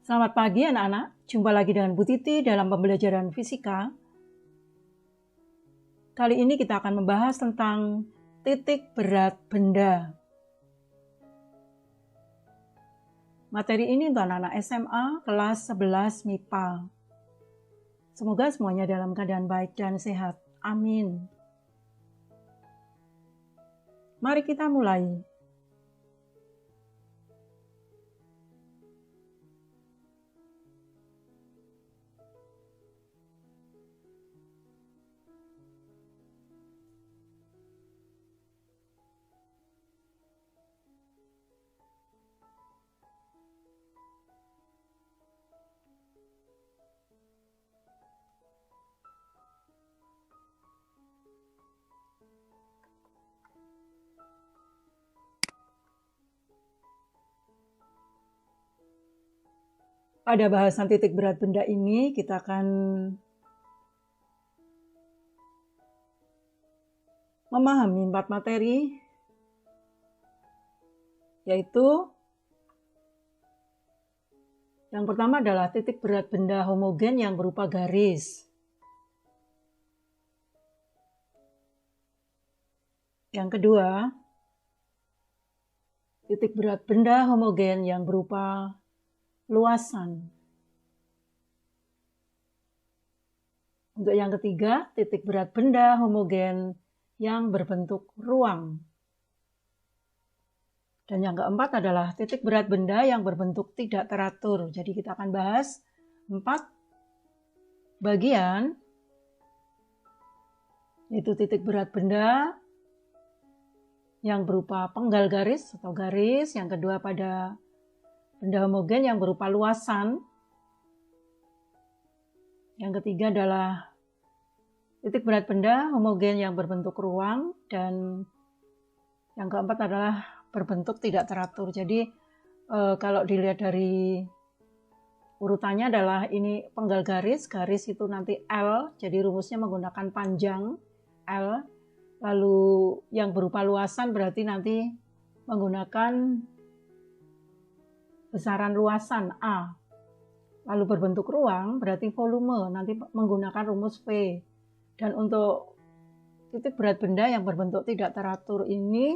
Selamat pagi anak-anak, jumpa lagi dengan Bu Titi dalam pembelajaran fisika. Kali ini kita akan membahas tentang titik berat benda. Materi ini untuk anak-anak SMA kelas 11 MIPA. Semoga semuanya dalam keadaan baik dan sehat. Amin. Mari kita mulai. Pada bahasan titik berat benda ini, kita akan memahami 4 materi, yaitu yang pertama adalah titik berat benda homogen yang berupa garis. Yang kedua, titik berat benda homogen yang berupa luasan. Untuk yang ketiga, titik berat benda homogen yang berbentuk ruang. Dan yang keempat adalah titik berat benda yang berbentuk tidak teratur. Jadi kita akan bahas 4 bagian, yaitu titik berat benda yang berupa penggal garis atau garis, yang kedua pada benda homogen yang berupa luasan. Yang ketiga adalah titik berat benda homogen yang berbentuk ruang, dan yang keempat adalah berbentuk tidak teratur. Jadi kalau dilihat dari urutannya adalah ini penggal garis, garis itu nanti L, jadi rumusnya menggunakan panjang L. Lalu yang berupa luasan berarti nanti menggunakan besaran luasan A. Lalu berbentuk ruang berarti volume, nanti menggunakan rumus V. Dan untuk titik berat benda yang berbentuk tidak teratur ini,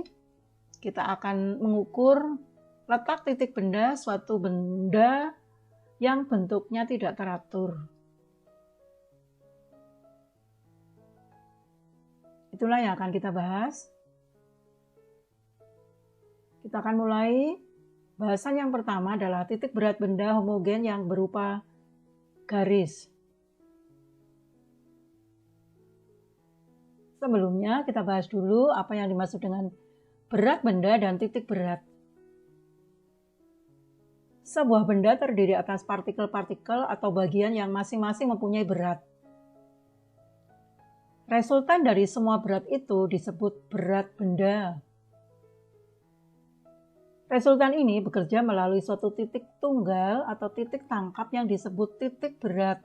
kita akan mengukur letak titik benda suatu benda yang bentuknya tidak teratur. Itulah yang akan kita bahas. Kita akan mulai. Bahasan yang pertama adalah titik berat benda homogen yang berupa garis. Sebelumnya kita bahas dulu apa yang dimaksud dengan berat benda dan titik berat. Sebuah benda terdiri atas partikel-partikel atau bagian yang masing-masing mempunyai berat. Resultan dari semua berat itu disebut berat benda. Resultan ini bekerja melalui suatu titik tunggal atau titik tangkap yang disebut titik berat.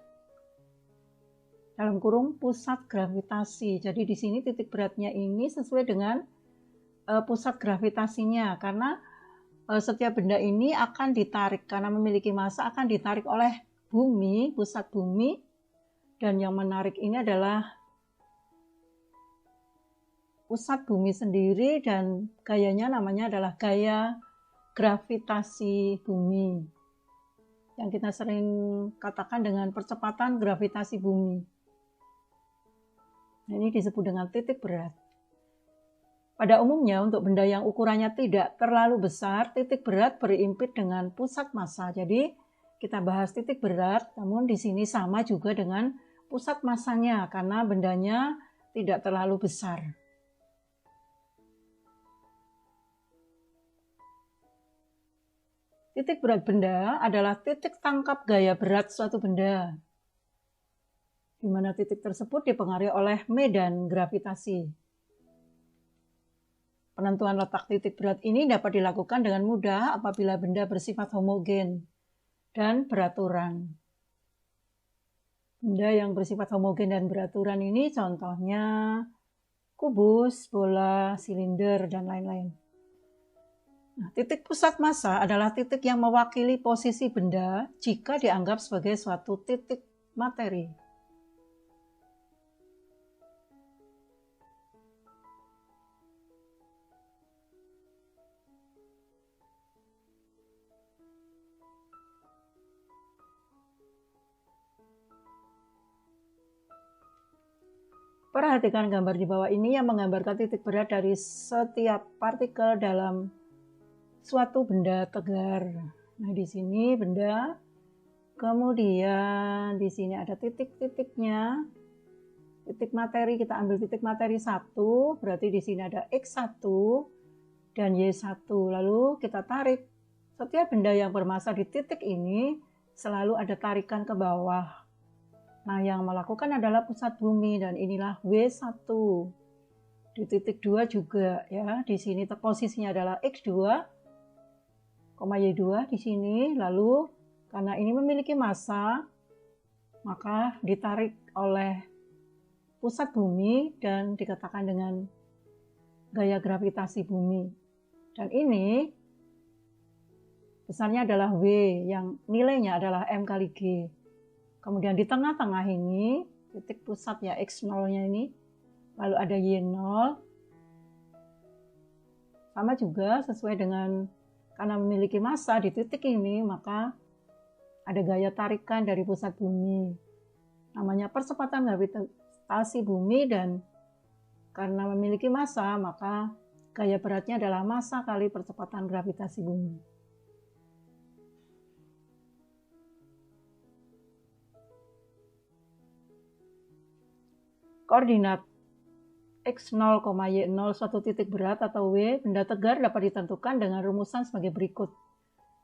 Dalam kurung pusat gravitasi. Jadi di sini titik beratnya ini sesuai dengan pusat gravitasinya, karena setiap benda ini akan ditarik, karena memiliki massa akan ditarik oleh bumi, pusat bumi, dan yang menarik ini adalah pusat bumi sendiri, dan gayanya namanya adalah gaya gravitasi bumi, yang kita sering katakan dengan percepatan gravitasi bumi. Nah, ini disebut dengan titik berat. Pada umumnya untuk benda yang ukurannya tidak terlalu besar, titik berat berimpit dengan pusat massa. Jadi kita bahas titik berat, namun di sini sama juga dengan pusat massanya karena bendanya tidak terlalu besar. Titik berat benda adalah titik tangkap gaya berat suatu benda, di mana titik tersebut dipengaruhi oleh medan gravitasi. Penentuan letak titik berat ini dapat dilakukan dengan mudah apabila benda bersifat homogen dan beraturan. Benda yang bersifat homogen dan beraturan ini contohnya kubus, bola, silinder, dan lain-lain. Nah, titik pusat massa adalah titik yang mewakili posisi benda jika dianggap sebagai suatu titik materi. Perhatikan gambar di bawah ini yang menggambarkan titik berat dari setiap partikel dalam suatu benda tegar. Nah, di sini benda, kemudian di sini ada titik-titiknya. Titik materi, kita ambil titik materi 1, berarti di sini ada X1 dan Y1. Lalu kita tarik. Setiap benda yang bermassa di titik ini selalu ada tarikan ke bawah. Nah, yang melakukan adalah pusat bumi dan inilah W1. Di titik 2 juga ya. Di sini posisinya adalah X2, Y2 di sini. Lalu karena ini memiliki massa, maka ditarik oleh pusat bumi dan dikatakan dengan gaya gravitasi bumi. Dan ini besarnya adalah W yang nilainya adalah M kali G. Kemudian di tengah-tengah ini, titik pusat ya X0-nya ini, lalu ada Y0. Sama juga sesuai dengan, karena memiliki massa di titik ini, maka ada gaya tarikan dari pusat bumi. Namanya percepatan gravitasi bumi dan karena memiliki massa, maka gaya beratnya adalah massa kali percepatan gravitasi bumi. Koordinat X0, Y0 suatu titik berat atau W benda tegar dapat ditentukan dengan rumusan sebagai berikut.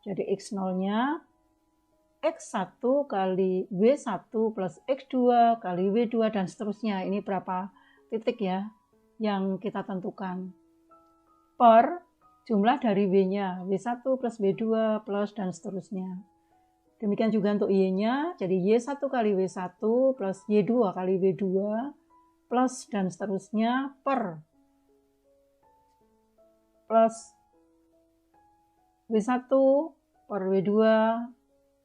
Jadi X0-nya X1 kali W1 plus X2 kali W2 dan seterusnya. Ini berapa titik ya yang kita tentukan. Per jumlah dari W-nya, W1 plus W2 plus dan seterusnya. Demikian juga untuk Y-nya, jadi Y1 kali W1 plus Y2 kali W2 plus dan seterusnya per plus W1 per W2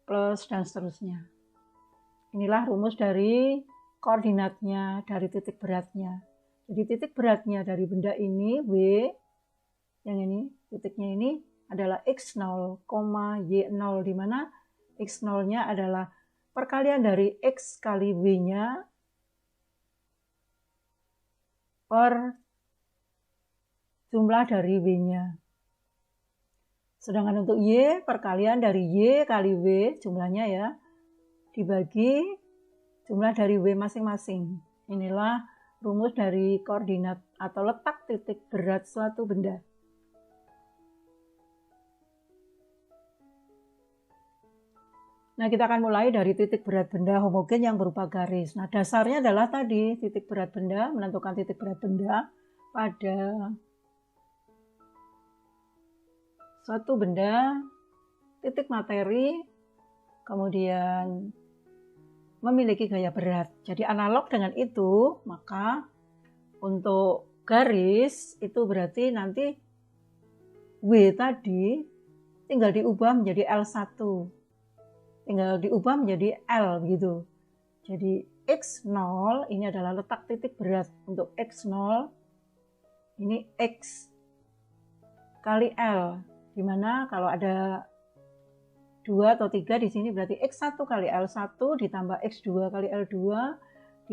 plus dan seterusnya. Inilah rumus dari koordinatnya, dari titik beratnya. Jadi titik beratnya dari benda ini, W, yang ini, titiknya ini adalah X0, Y0, di mana X0-nya adalah perkalian dari X kali W-nya per jumlah dari W-nya. Sedangkan untuk Y, perkalian dari Y kali W, jumlahnya ya, dibagi jumlah dari W masing-masing. Inilah rumus dari koordinat atau letak titik berat suatu benda. Nah, kita akan mulai dari titik berat benda homogen yang berupa garis. Nah, dasarnya adalah tadi titik berat benda, menentukan titik berat benda pada suatu benda, titik materi, kemudian memiliki gaya berat. Jadi analog dengan itu, maka untuk garis itu berarti nanti W tadi tinggal diubah menjadi L1. Tinggal diubah menjadi L gitu. Jadi X0 ini adalah letak titik berat. Untuk X0 ini X kali L. Dimana kalau ada 2 atau 3 di sini berarti X1 kali L1 ditambah X2 kali L2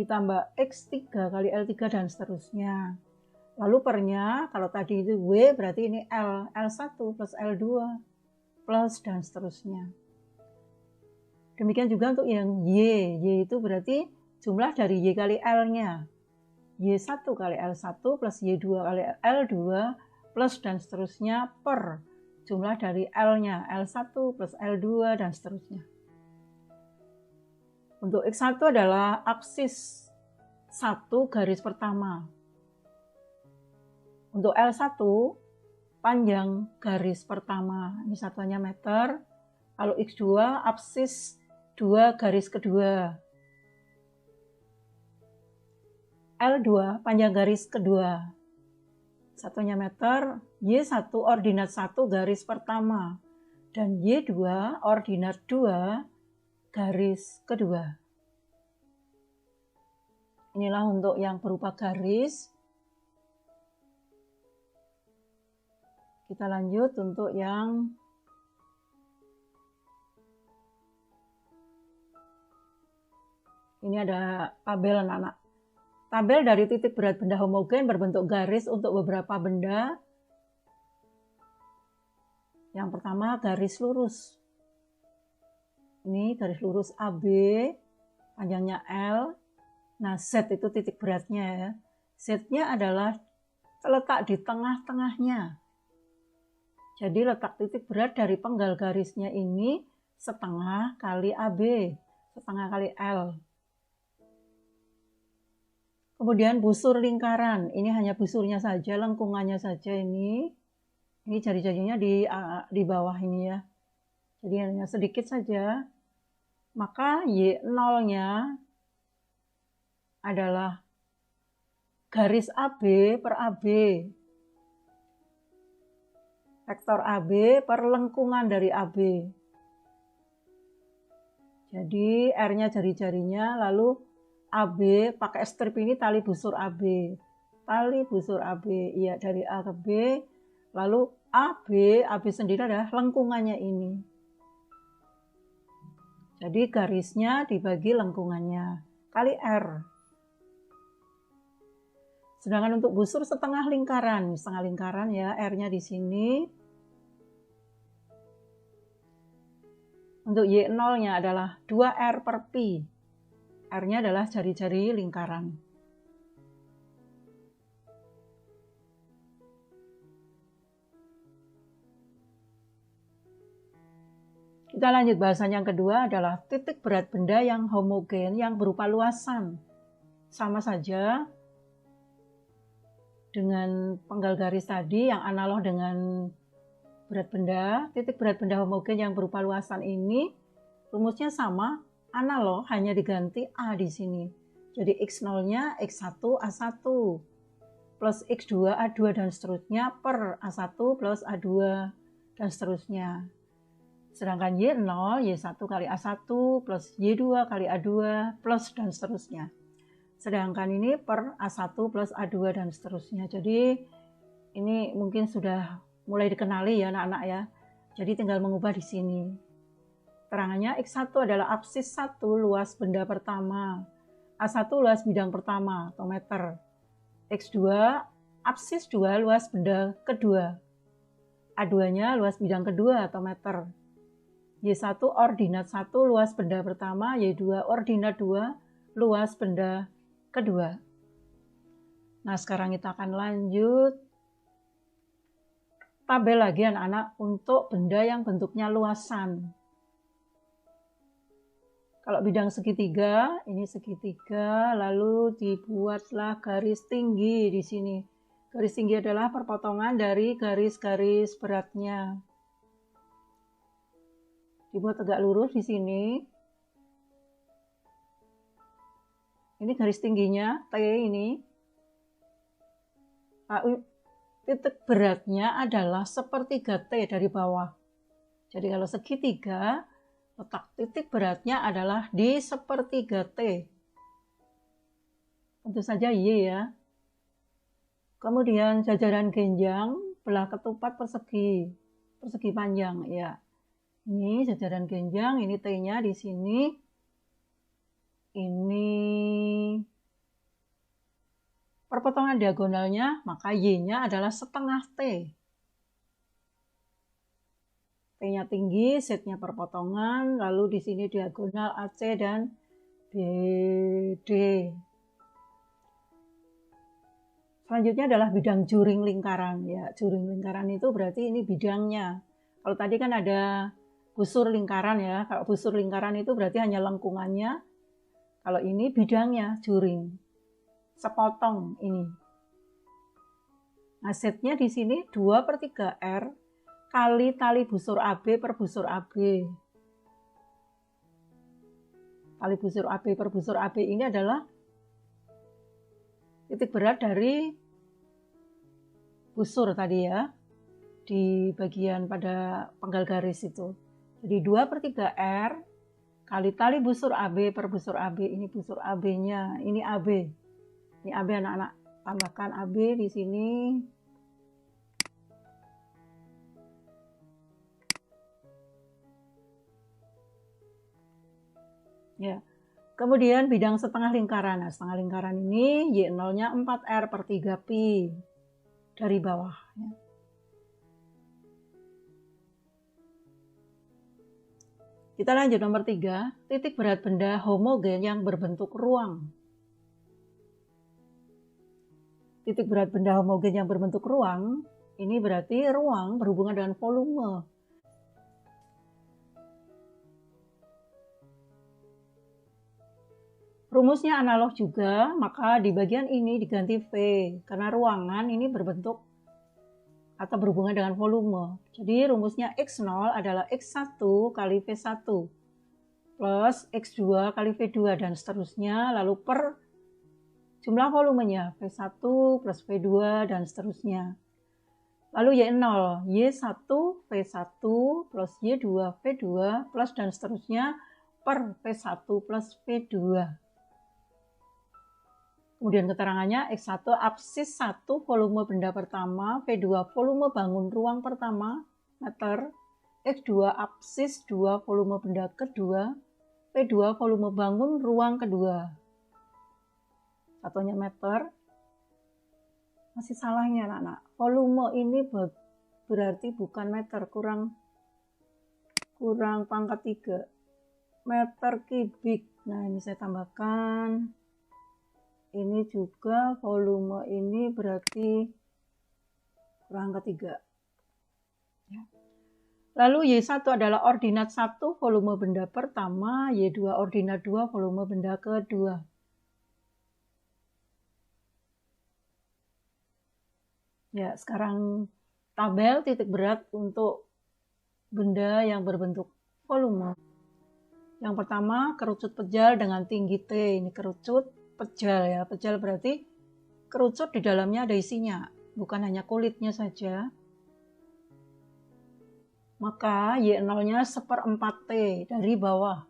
ditambah X3 kali L3 dan seterusnya. Lalu pernya kalau tadi itu W berarti ini L, L1 plus L2 plus dan seterusnya. Demikian juga untuk yang Y. Y itu berarti jumlah dari Y kali L-nya. Y1 kali L1 plus Y2 kali L2 plus dan seterusnya per jumlah dari L-nya. L1 plus L2 dan seterusnya. Untuk X1 adalah aksis 1 garis pertama. Untuk L1 panjang garis pertama. Ini satuannya meter. Lalu X2 aksis 2 garis kedua. L2 panjang garis kedua. satunya meter, Y1 ordinat 1 garis pertama, dan Y2 ordinat 2 garis kedua. Inilah untuk yang berupa garis. Kita lanjut untuk yang ini, ada tabel anak-anak. Tabel dari titik berat benda homogen berbentuk garis untuk beberapa benda. Yang pertama garis lurus. Ini garis lurus AB, panjangnya L. Nah, Z itu titik beratnya ya. Z-nya adalah terletak di tengah-tengahnya. Jadi letak titik berat dari penggal garisnya ini setengah kali AB, setengah kali L. Kemudian busur lingkaran, ini hanya busurnya saja, lengkungannya saja ini. Ini jari-jarinya di bawah ini ya. Jadi hanya sedikit saja. Maka Y0-nya adalah garis AB per AB. Vektor AB per lengkungan dari AB. Jadi R-nya jari-jarinya, lalu AB pakai strip ini tali busur AB. Tali busur AB, iya, dari A ke B. Lalu AB sendiri adalah lengkungannya ini. Jadi garisnya dibagi lengkungannya, kali R. Sedangkan untuk busur setengah lingkaran ya, R-nya di sini. Untuk Y0-nya adalah 2R per Pi. R-nya adalah jari-jari lingkaran. Kita lanjut bahasan yang kedua adalah titik berat benda yang homogen yang berupa luasan. Sama saja dengan penggal garis tadi yang analog dengan berat benda. Titik berat benda homogen yang berupa luasan ini rumusnya sama, analog, hanya diganti A di sini. Jadi X0-nya X1 A1 plus X2 A2 dan seterusnya per A1 plus A2 dan seterusnya. Sedangkan Y0, Y1 kali A1 plus Y2 kali A2 plus dan seterusnya. Sedangkan ini per A1 plus A2 dan seterusnya. Jadi ini mungkin sudah mulai dikenali ya anak-anak ya. Jadi tinggal mengubah di sini. Terangannya X1 adalah absis 1 luas benda pertama. A1 luas bidang pertama atau meter. X2 absis 2 luas benda kedua. A2-nya luas bidang kedua atau meter. Y1 ordinat 1 luas benda pertama, Y2 ordinat 2 luas benda kedua. Nah, sekarang kita akan lanjut tabel lagi anak-anak untuk benda yang bentuknya luasan. Kalau bidang segitiga, ini segitiga, lalu dibuatlah garis tinggi di sini. Garis tinggi adalah perpotongan dari garis-garis beratnya. Dibuat tegak lurus di sini. Ini garis tingginya, T ini. Titik beratnya adalah sepertiga T dari bawah. Jadi kalau segitiga, letak titik beratnya adalah di sepertiga T. Tentu saja Y ya. Kemudian jajaran genjang, belah ketupat persegi panjang ya. Ini jajaran genjang, ini T-nya di sini. Ini perpotongan diagonalnya, maka Y-nya adalah setengah T. T-nya tinggi, Z-nya perpotongan, lalu di sini diagonal AC dan BD. Selanjutnya adalah bidang juring lingkaran. Ya, juring lingkaran itu berarti ini bidangnya. Kalau tadi kan ada busur lingkaran ya. Kalau busur lingkaran itu berarti hanya lengkungannya. Kalau ini bidangnya, juring. Sepotong ini. Nah, Z-nya di sini 2/3R kali tali busur AB per busur AB. Tali busur AB per busur AB ini adalah titik berat dari busur tadi ya, di bagian pada penggal garis itu. Jadi 2/3 R kali tali busur AB per busur AB. Ini busur AB-nya, ini AB. Ini AB anak-anak. Tambahkan AB di sini. Ya. Kemudian bidang setengah lingkaran. Nah, setengah lingkaran ini Y0-nya 4R per 3pi dari bawah. Ya. Kita lanjut nomor 3, titik berat benda homogen yang berbentuk ruang. Titik berat benda homogen yang berbentuk ruang, ini berarti ruang berhubungan dengan volume. Rumusnya analog juga, maka di bagian ini diganti V, karena ruangan ini berbentuk atau berhubungan dengan volume. Jadi rumusnya X0 adalah X1 kali V1 plus X2 kali V2 dan seterusnya, lalu per jumlah volumenya V1 plus V2 dan seterusnya. Lalu Y0, Y1 V1 plus Y2 V2 plus dan seterusnya per V1 plus V2. Kemudian keterangannya X1 absis 1 volume benda pertama, V2 volume bangun ruang pertama meter, X2 absis 2 volume benda kedua, V2 volume bangun ruang kedua. Satunya meter. Masih salahnya anak-anak. Volume ini berarti bukan meter, kurang pangkat 3. Meter kubik. Nah, ini saya tambahkan. Ini juga volume ini berarti kurang ketiga. Ya. Lalu Y1 adalah ordinat 1 volume benda pertama, Y2 ordinat 2 volume benda kedua. Ya, sekarang tabel titik berat untuk benda yang berbentuk volume. Yang pertama, kerucut pejal dengan tinggi T. Ini kerucut pejal ya. Pejal berarti kerucut di dalamnya ada isinya, bukan hanya kulitnya saja. Maka Y0-nya 1/4 T dari bawah.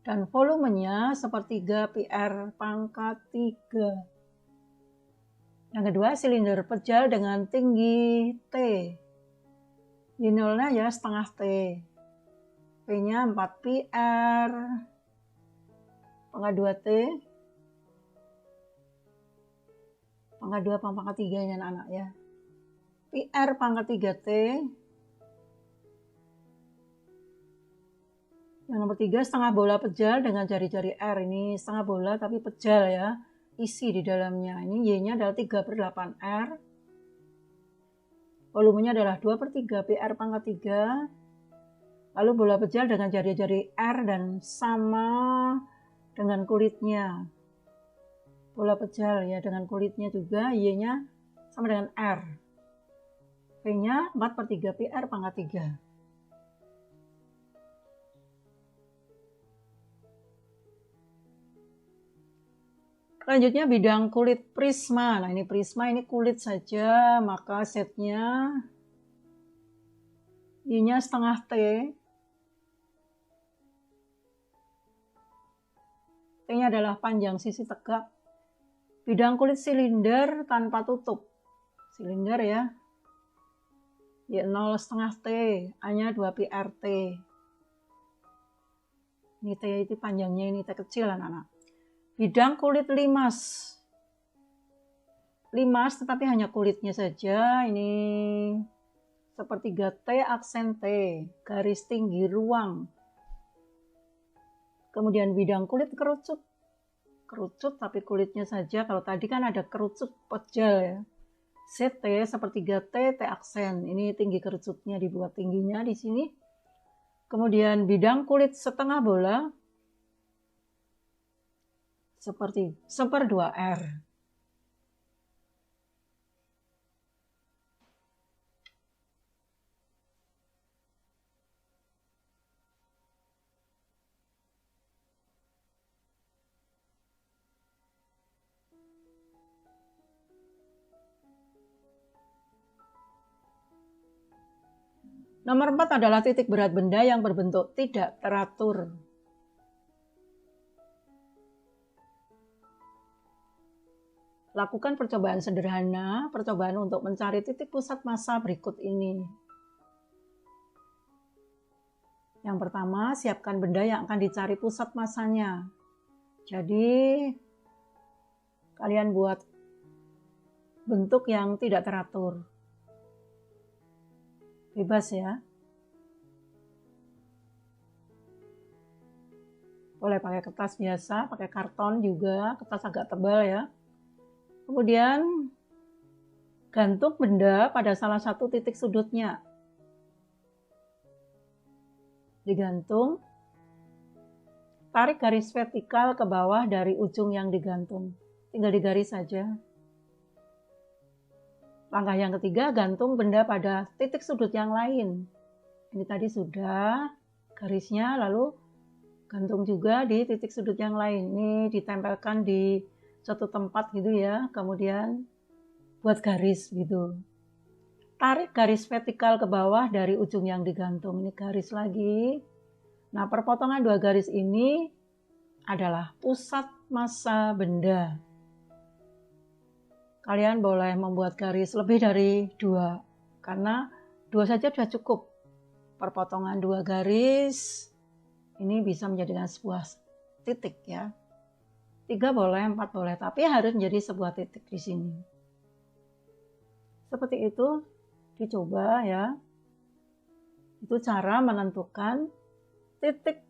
Dan volumenya 1/3 PR pangkat 3. Yang kedua, silinder pejal dengan tinggi T. Y0-nya ya setengah T. P-nya 4 PR pangkat 2 T. Pangkat 2 pangkat 3 ya anak-anak ya. PR pangkat 3 T. Yang nomor 3, setengah bola pejal dengan jari-jari R. Ini setengah bola tapi pejal ya. Isi di dalamnya. Ini Y-nya adalah 3/8 R. Volumenya adalah 2/3 PR pangkat 3. Lalu bola pejal dengan jari-jari R dan sama dengan kulitnya. Bola pejal ya dengan kulitnya juga, Y-nya sama dengan R. V-nya 4/3 PR pangkat 3. Selanjutnya bidang kulit prisma. Nah, ini prisma, ini kulit saja, maka setnya Y-nya setengah T. T-nya adalah panjang sisi tegak. Bidang kulit silinder tanpa tutup. Silinder ya. Y0 setengah T, A-nya 2 PRT. Ini T itu panjangnya, ini T kecil anak-anak. Bidang kulit limas. Limas tetapi hanya kulitnya saja. Ini 1/3 T aksen T, garis tinggi ruang. Kemudian bidang kulit kerucut. Kerucut tapi kulitnya saja. Kalau tadi kan ada kerucut pejal ya. CT 1/3 T, T aksen. Ini tinggi kerucutnya dibuat tingginya di sini. Kemudian bidang kulit setengah bola. Seperti 1/2 R. Nomor 4 adalah titik berat benda yang berbentuk tidak teratur. Lakukan percobaan sederhana, percobaan untuk mencari titik pusat massa berikut ini. Yang pertama, siapkan benda yang akan dicari pusat massanya. Jadi, kalian buat bentuk yang tidak teratur. Bebas ya. Boleh pakai kertas biasa, pakai karton juga, kertas agak tebal ya. Kemudian gantung benda pada salah satu titik sudutnya. Digantung. Tarik garis vertikal ke bawah dari ujung yang digantung. Tinggal digaris saja. Langkah yang ketiga, gantung benda pada titik sudut yang lain. Ini tadi sudah garisnya, lalu gantung juga di titik sudut yang lain. Ini ditempelkan di suatu tempat gitu ya, kemudian buat garis gitu. Tarik garis vertikal ke bawah dari ujung yang digantung. Ini garis lagi. Nah, perpotongan dua garis ini adalah pusat massa benda. Kalian boleh membuat garis lebih dari 2, karena 2 saja sudah cukup. Perpotongan 2 garis ini bisa menjadikan sebuah titik ya. 3 boleh, 4 boleh, tapi harus menjadi sebuah titik di sini. Seperti itu, dicoba ya. Itu cara menentukan titik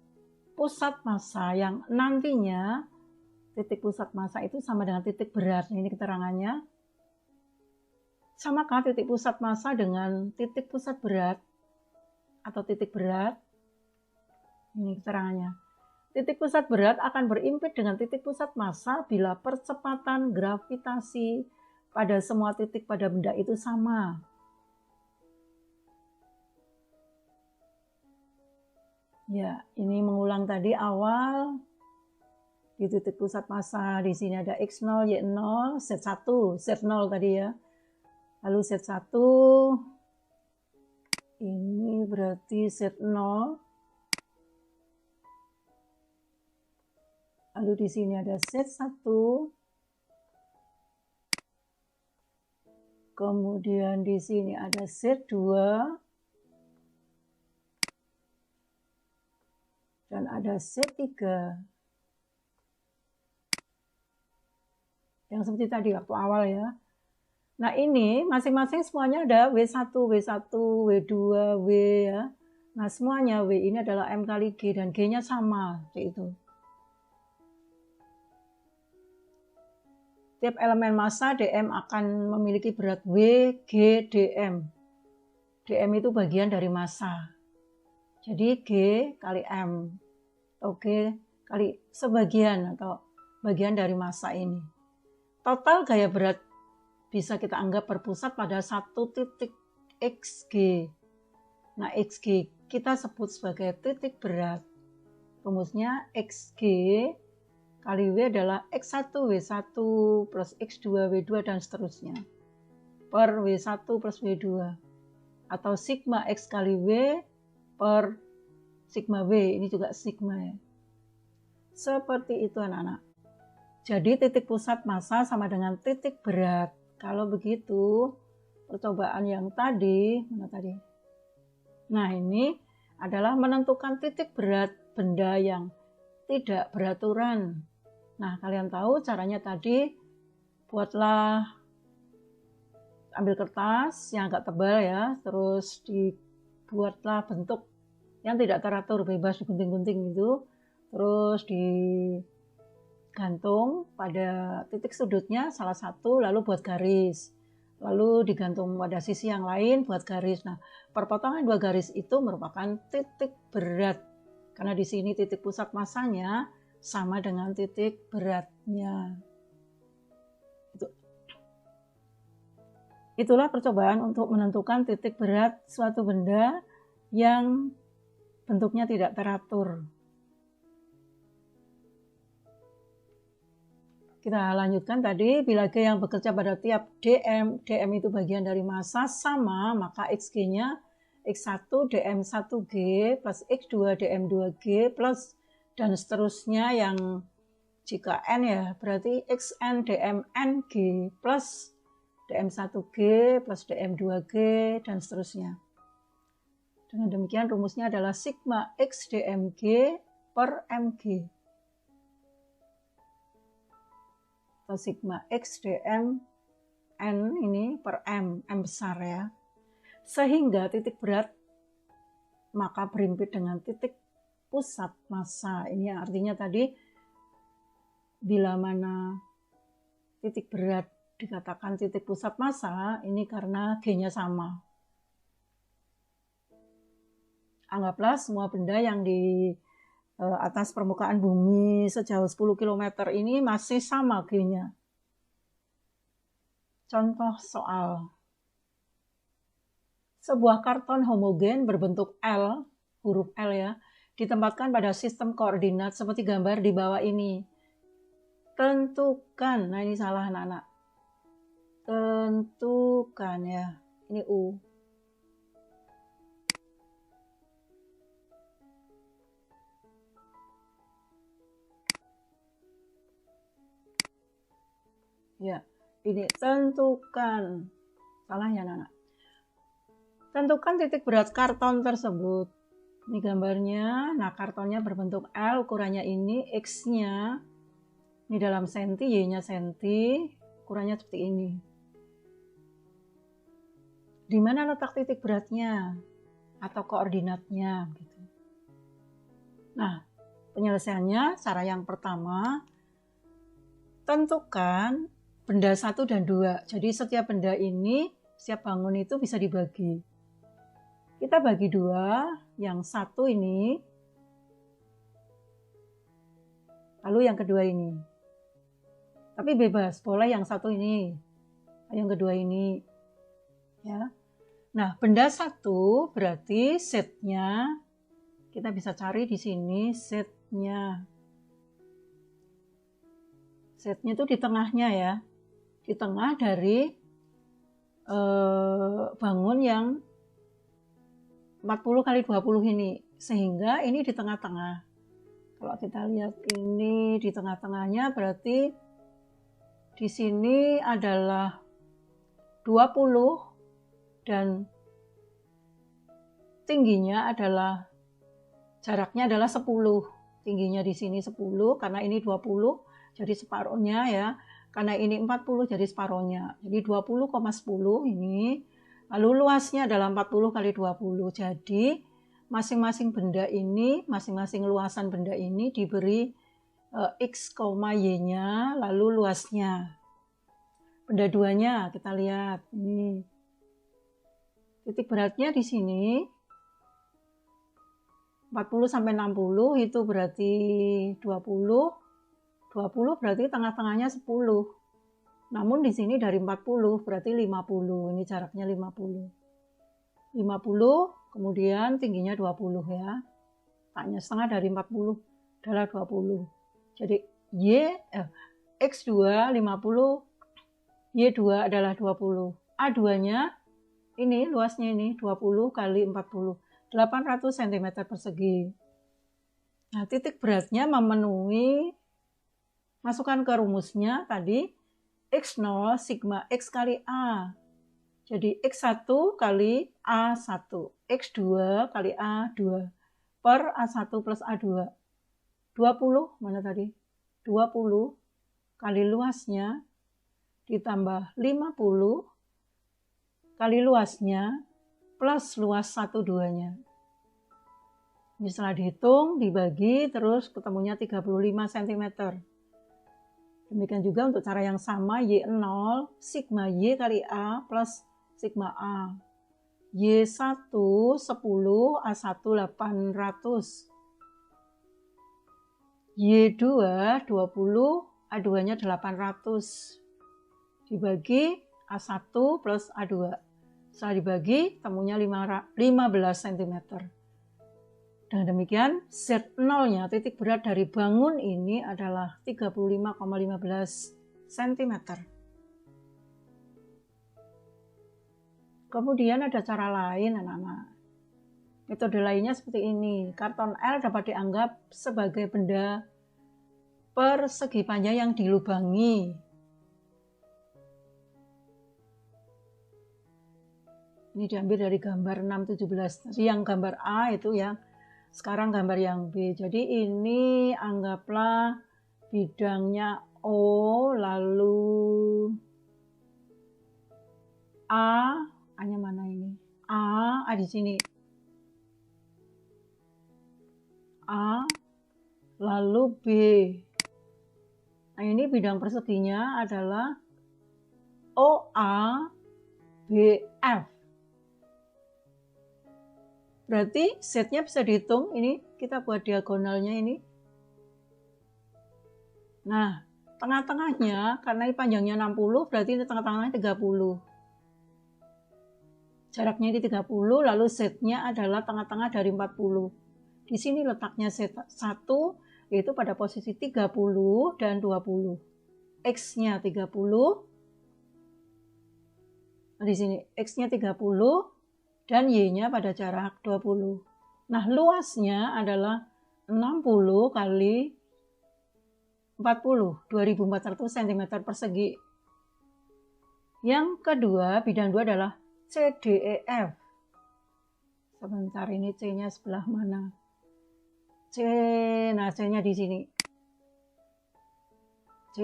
pusat massa yang nantinya titik pusat massa itu sama dengan titik berat. Ini keterangannya. Samakah titik pusat massa dengan titik pusat berat atau titik berat? Ini keterangannya. Titik pusat berat akan berimpit dengan titik pusat massa bila percepatan gravitasi pada semua titik pada benda itu sama. Ya, ini mengulang tadi awal. Di titik pusat massa di sini ada X0, Y0, Z1, Z0 tadi ya. Lalu Z1 ini berarti Z0. Lalu di sini ada Z1. Kemudian di sini ada Z2. Dan ada Z3. Yang seperti tadi waktu awal ya. Nah ini masing-masing semuanya ada W1, W1, W2, W ya. Nah semuanya W ini adalah M kali G dan G-nya sama, yaitu. Tiap elemen massa DM akan memiliki berat W, G, DM. DM itu bagian dari massa. Jadi G kali M. Atau G kali sebagian atau bagian dari massa ini. Total gaya berat bisa kita anggap berpusat pada satu titik XG. Nah, XG kita sebut sebagai titik berat. Rumusnya XG kali W adalah X1 W1 plus X2 W2 dan seterusnya. Per W1 plus W2. Atau sigma X kali W per sigma W. Ini juga sigma ya. Seperti itu anak-anak. Jadi titik pusat massa sama dengan titik berat. Kalau begitu, percobaan yang tadi, mana tadi? Nah ini adalah menentukan titik berat benda yang tidak beraturan. Nah kalian tahu caranya tadi, buatlah, ambil kertas yang agak tebal ya, terus dibuatlah bentuk yang tidak teratur, bebas digunting-gunting gitu, terus digantung pada titik sudutnya salah satu, lalu buat garis, lalu digantung pada sisi yang lain buat garis. Nah, perpotongan dua garis itu merupakan titik berat karena di sini titik pusat massanya sama dengan titik beratnya. Itulah percobaan untuk menentukan titik berat suatu benda yang bentuknya tidak teratur. Kita lanjutkan tadi, bila G yang bekerja pada tiap DM, DM itu bagian dari massa sama, maka XG-nya X1 dm1G plus X2 dm2G plus dan seterusnya yang jika N ya berarti Xn dmNG plus dm1G plus dm2G dan seterusnya. Dengan demikian rumusnya adalah sigma X dmG per mg. Atau sigma X dm N ini per M besar ya. Sehingga titik berat maka berhimpit dengan titik pusat massa. Ini artinya tadi bila mana titik berat dikatakan titik pusat massa, ini karena G-nya sama. Anggaplah semua benda yang di atas permukaan bumi sejauh 10 km ini masih sama G-nya. Contoh soal. Sebuah karton homogen berbentuk L, huruf L ya, ditempatkan pada sistem koordinat seperti gambar di bawah ini. Tentukan, nah ini salah anak-anak. Tentukan ya, ini U. Ya, ini tentukan. Salah ya anak-anak. Tentukan titik berat karton tersebut. Ini gambarnya. Nah, kartonnya berbentuk L, ukurannya ini, X-nya ini dalam senti, Y-nya senti, ukurannya seperti ini. Di mana letak titik beratnya atau koordinatnya gitu. Nah, penyelesaiannya cara yang pertama, tentukan benda 1 dan 2. Jadi setiap benda ini, setiap bangun itu bisa dibagi. Kita bagi 2, yang 1 ini, lalu yang kedua ini. Tapi bebas, boleh yang 1 ini, yang kedua ini. Ya. Nah, benda 1 berarti setnya, kita bisa cari di sini setnya. Setnya itu di tengahnya ya. Di tengah dari bangun yang 40 kali 20 ini, sehingga ini di tengah-tengah. Kalau kita lihat ini di tengah-tengahnya berarti di sini adalah 20 dan tingginya adalah jaraknya adalah 10. Tingginya di sini 10 karena ini 20 jadi separuhnya ya. Karena ini 40 jadi separuhnya. Jadi 20,10 ini. Lalu luasnya adalah 40 kali 20. Jadi masing-masing benda ini, masing-masing luasan benda ini diberi X, Y-nya, lalu luasnya. Benda 2-nya kita lihat. Ini. Titik beratnya di sini 40 sampai 60 itu berarti 20. 20 berarti tengah-tengahnya 10. Namun di sini dari 40 berarti 50. Ini jaraknya 50. 50 kemudian tingginya 20 ya. Taknya setengah dari 40 adalah 20. Jadi X2 50, Y2 adalah 20. A2-nya ini luasnya ini 20 kali 40. 800 cm persegi. Nah, titik beratnya memenuhi, masukkan ke rumusnya tadi, X0 sigma X kali A. Jadi X1 kali A1, X2 kali A2 per A1 plus A2. 20, mana tadi? 20 kali luasnya ditambah 50 kali luasnya plus luas 1/2-nya. Ini setelah dihitung, dibagi, terus ketemunya 35 cm. Demikian juga untuk cara yang sama, Y0, sigma Y kali A plus sigma A. Y1 10, A1 800. Y2 20, A2-nya 800. Dibagi A1 plus A2. Setelah dibagi, temunya 15 cm. Dengan demikian, Z0-nya titik berat dari bangun ini adalah 35,15 cm. Kemudian ada cara lain, anak-anak. Metode lainnya seperti ini. Karton L dapat dianggap sebagai benda persegi panjang yang dilubangi. Ini diambil dari gambar 617. Jadi yang gambar A itu yang sekarang gambar yang B. Jadi ini anggaplah bidangnya O, lalu A-nya mana ini? A di sini. A, lalu B. Nah, ini bidang perseginya adalah OA, BF. Berarti setnya bisa dihitung, ini kita buat diagonalnya ini. Nah, tengah-tengahnya, karena ini panjangnya 60, berarti ini tengah-tengahnya 30. Jaraknya ini 30, lalu setnya adalah tengah-tengah dari 40. Di sini letaknya set 1, yaitu pada posisi 30 dan 20. X-nya 30. Nah, di sini X-nya 30 dan Y-nya pada jarak 20. Nah, luasnya adalah 60 kali 40, 2400 cm persegi. Yang kedua, bidang 2 adalah CDEF. Sebentar, ini C-nya sebelah mana? Nah C-nya di sini. C,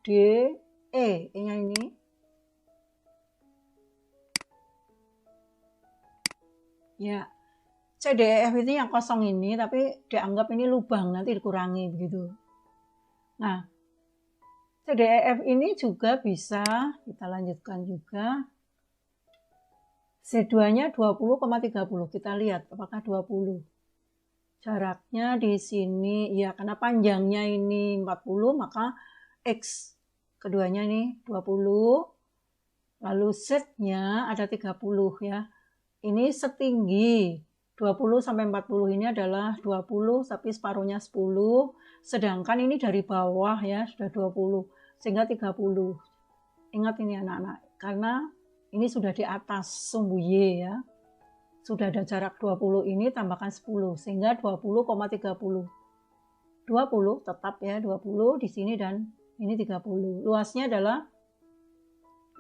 D, E. E-nya ini. Ya, CDEF ini yang kosong ini, tapi dianggap ini lubang, nanti dikurangi begitu. Nah, CDEF ini juga bisa, kita lanjutkan juga. C2-nya 20,30. Kita lihat apakah 20. Jaraknya di sini, ya karena panjangnya ini 40, maka X keduanya ini 20. Lalu Z-nya ada 30 ya. Ini setinggi 20 sampai 40 ini adalah 20, tapi separuhnya 10. Sedangkan ini dari bawah ya, sudah 20, sehingga 30. Ingat ini anak-anak, karena ini sudah di atas sumbu Y ya. Sudah ada jarak 20 ini, tambahkan 10, sehingga 20,30. 20 tetap ya, 20 di sini dan ini 30. Luasnya adalah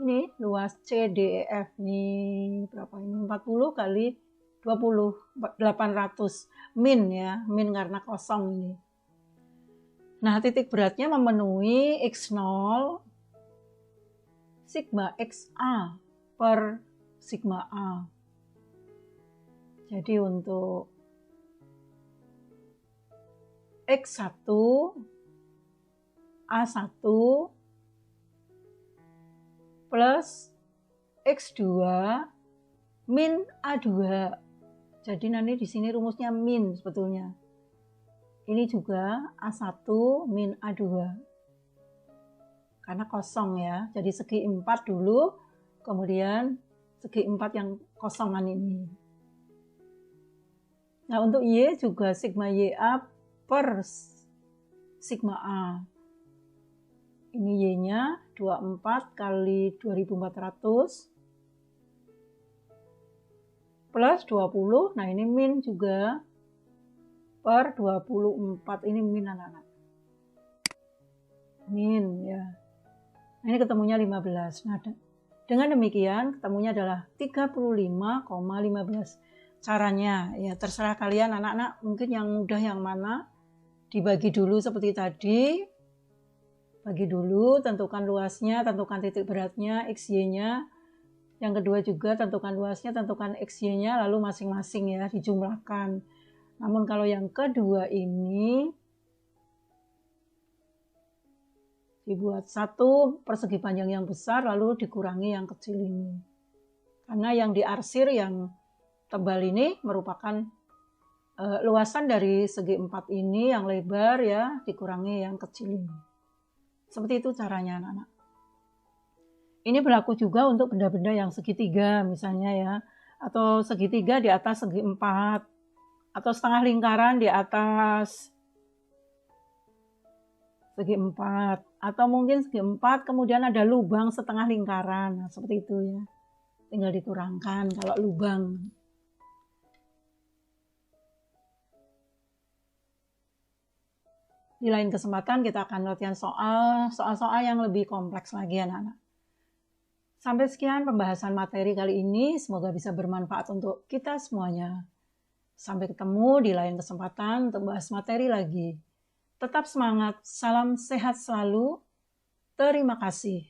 ini luas CDEF nih berapa ini? 40 kali 20, 800 min ya, min karena kosong ini. Nah, titik beratnya memenuhi X0 sigma XA per sigma A. Jadi untuk X1, A1 plus X2 min A2. Jadi nanti di sini rumusnya min sebetulnya. Ini juga A1 min A2. Karena kosong ya. Jadi segi 4 dulu, kemudian segi 4 yang kosongan ini. Nah, untuk Y juga sigma YA per sigma A. Ini Y-nya 24 kali 2400 plus 20. Nah, ini min juga per 24. Ini min anak-anak. Min ya. Nah, ini ketemunya 15. Nah, dengan demikian ketemunya adalah 35,15. Caranya ya terserah kalian anak-anak, mungkin yang mudah yang mana, dibagi dulu seperti tadi. Bagi dulu, tentukan luasnya, tentukan titik beratnya, XY-nya. Yang kedua juga tentukan luasnya, tentukan XY-nya, lalu masing-masing ya dijumlahkan. Namun kalau yang kedua ini dibuat satu persegi panjang yang besar lalu dikurangi yang kecil ini. Karena yang diarsir yang tebal ini merupakan luasan dari segi 4 ini yang lebar ya, dikurangi yang kecil ini. Seperti itu caranya anak-anak. Ini berlaku juga untuk benda-benda yang segitiga misalnya ya, atau segitiga di atas segi 4, atau setengah lingkaran di atas segi 4, atau mungkin segi 4 kemudian ada lubang setengah lingkaran. Nah, seperti itu ya. Tinggal dikurangkan kalau lubang. Di lain kesempatan kita akan latihan soal-soal yang lebih kompleks lagi anak-anak. Sampai sekian pembahasan materi kali ini, semoga bisa bermanfaat untuk kita semuanya. Sampai ketemu di lain kesempatan untuk bahas materi lagi. Tetap semangat, salam sehat selalu, terima kasih.